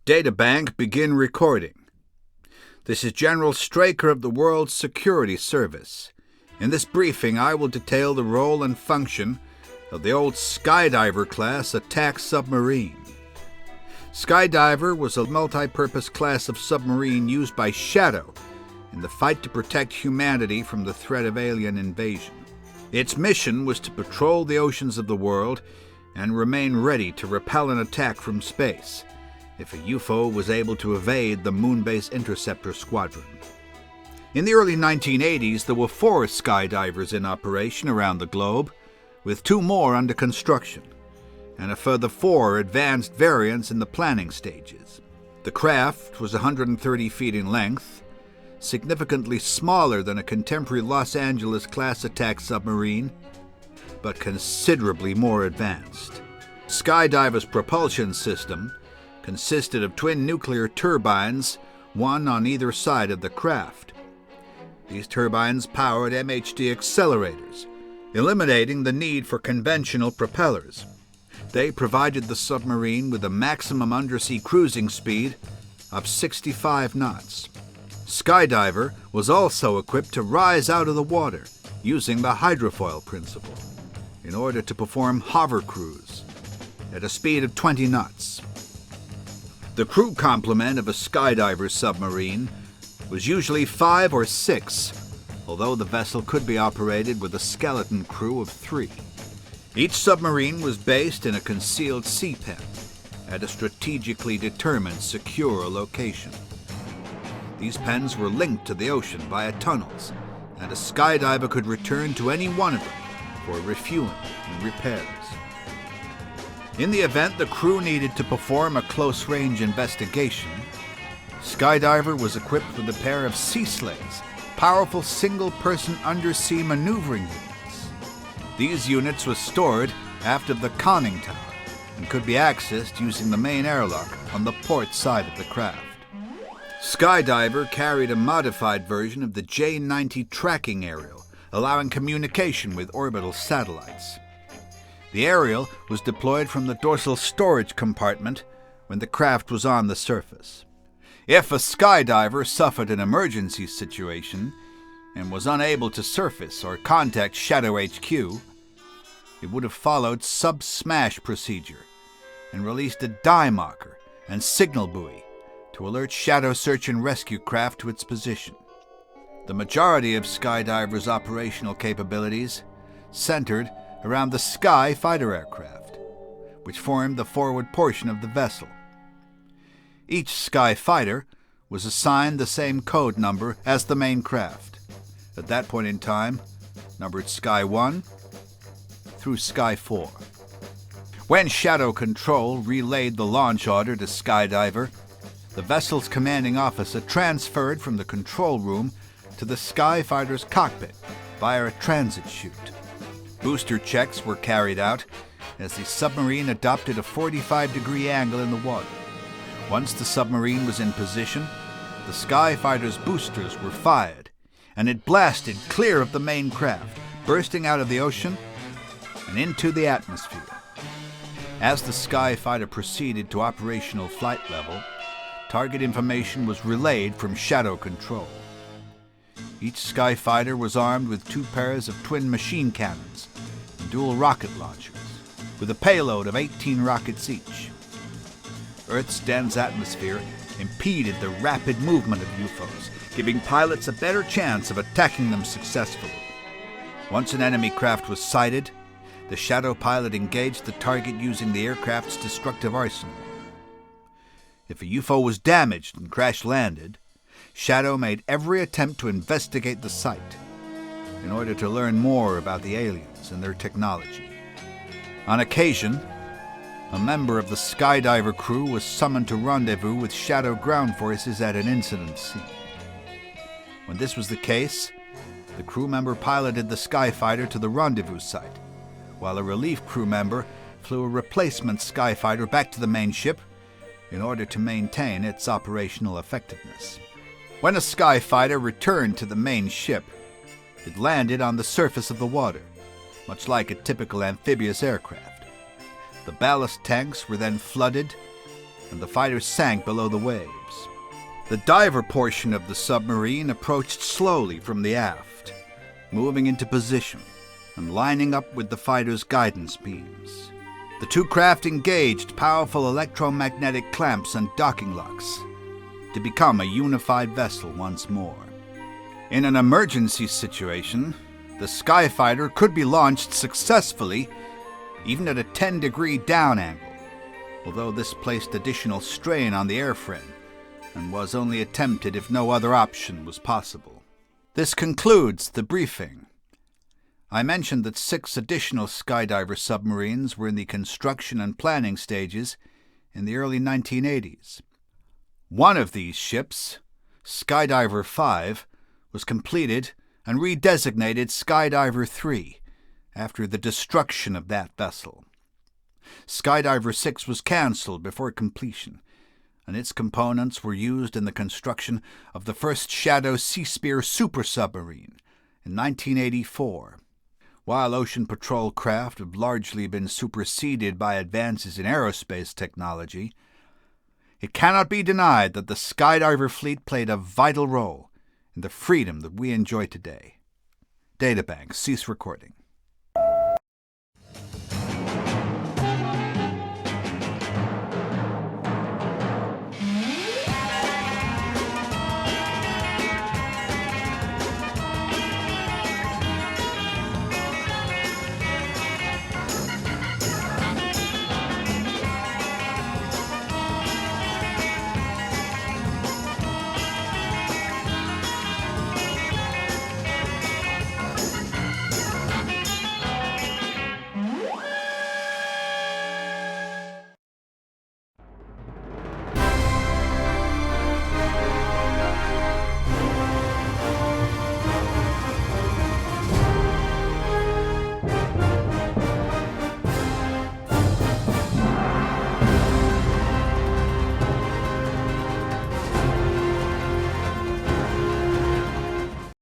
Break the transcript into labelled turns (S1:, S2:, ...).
S1: Databank, begin recording. This is General Straker of the World Security Service. In this briefing, I will detail the role and function of the old Skydiver class attack submarine. Skydiver was a multi-purpose class of submarine used by SHADO in the fight to protect humanity from the threat of alien invasion. Its mission was to patrol the oceans of the world and remain ready to repel an attack from space if a UFO was able to evade the Moon-Base Interceptor Squadron. In the early 1980s, there were 4 Skydivers in operation around the globe, with 2 more under construction, and a further 4 advanced variants in the planning stages. The craft was 130 feet in length, significantly smaller than a contemporary Los Angeles-class attack submarine, but considerably more advanced. Skydiver's propulsion system consisted of twin nuclear turbines, one on either side of the craft. These turbines powered MHD accelerators, eliminating the need for conventional propellers. They provided the submarine with a maximum undersea cruising speed of 65 knots. Skydiver was also equipped to rise out of the water using the hydrofoil principle in order to perform hover cruise at a speed of 20 knots. The crew complement of a Skydiver submarine was usually 5 or 6, although the vessel could be operated with a skeleton crew of 3. Each submarine was based in a concealed sea pen at a strategically determined secure location. These pens were linked to the ocean via tunnels, and a Skydiver could return to any one of them for refueling and repairs. In the event the crew needed to perform a close-range investigation, Skydiver was equipped with a pair of sea sleighs, powerful single-person undersea maneuvering units. These units were stored aft of the conning tower and could be accessed using the main airlock on the port side of the craft. Skydiver carried a modified version of the J-90 tracking aerial, allowing communication with orbital satellites. The aerial was deployed from the dorsal storage compartment when the craft was on the surface. If a Skydiver suffered an emergency situation and was unable to surface or contact SHADO HQ, it would have followed sub-smash procedure and released a dive marker and signal buoy to alert SHADO search and rescue craft to its position. The majority of Skydiver's operational capabilities centered around the Sky fighter aircraft, which formed the forward portion of the vessel. Each Sky fighter was assigned the same code number as the main craft, at that point in time numbered Sky 1 through Sky 4. When SHADO Control relayed the launch order to Skydiver, the vessel's commanding officer transferred from the control room to the Sky fighter's cockpit via a transit chute. Booster checks were carried out as the submarine adopted a 45-degree angle in the water. Once the submarine was in position, the Skyfighter's boosters were fired, and it blasted clear of the main craft, bursting out of the ocean and into the atmosphere. As the Skyfighter proceeded to operational flight level, target information was relayed from SHADO Control. Each Skyfighter was armed with 2 pairs of twin machine cannons and dual rocket launchers, with a payload of 18 rockets each. Earth's dense atmosphere impeded the rapid movement of UFOs, giving pilots a better chance of attacking them successfully. Once an enemy craft was sighted, the SHADO pilot engaged the target using the aircraft's destructive arsenal. If a UFO was damaged and crash-landed, SHADO made every attempt to investigate the site in order to learn more about the aliens and their technology. On occasion, a member of the Skydiver crew was summoned to rendezvous with SHADO ground forces at an incident scene. When this was the case, the crew member piloted the Skyfighter to the rendezvous site, while a relief crew member flew a replacement Skyfighter back to the main ship in order to maintain its operational effectiveness. When a skyfighter returned to the main ship, it landed on the surface of the water, much like a typical amphibious aircraft. The ballast tanks were then flooded, and the fighter sank below the waves. The diver portion of the submarine approached slowly from the aft, moving into position and lining up with the fighter's guidance beams. The two craft engaged powerful electromagnetic clamps and docking locks to become a unified vessel once more. In an emergency situation, the Skyfighter could be launched successfully even at a 10-degree down angle, although this placed additional strain on the airframe and was only attempted if no other option was possible. This concludes the briefing. I mentioned that 6 additional Skydiver submarines were in the construction and planning stages in the early 1980s. One of these ships, Skydiver 5, was completed and redesignated Skydiver 3 after the destruction of that vessel. Skydiver 6 was cancelled before completion, and its components were used in the construction of the first SHADO Sea Spear super submarine in 1984. While ocean patrol craft have largely been superseded by advances in aerospace technology, it cannot be denied that the Skydiver fleet played a vital role in the freedom that we enjoy today. Databank, cease recording.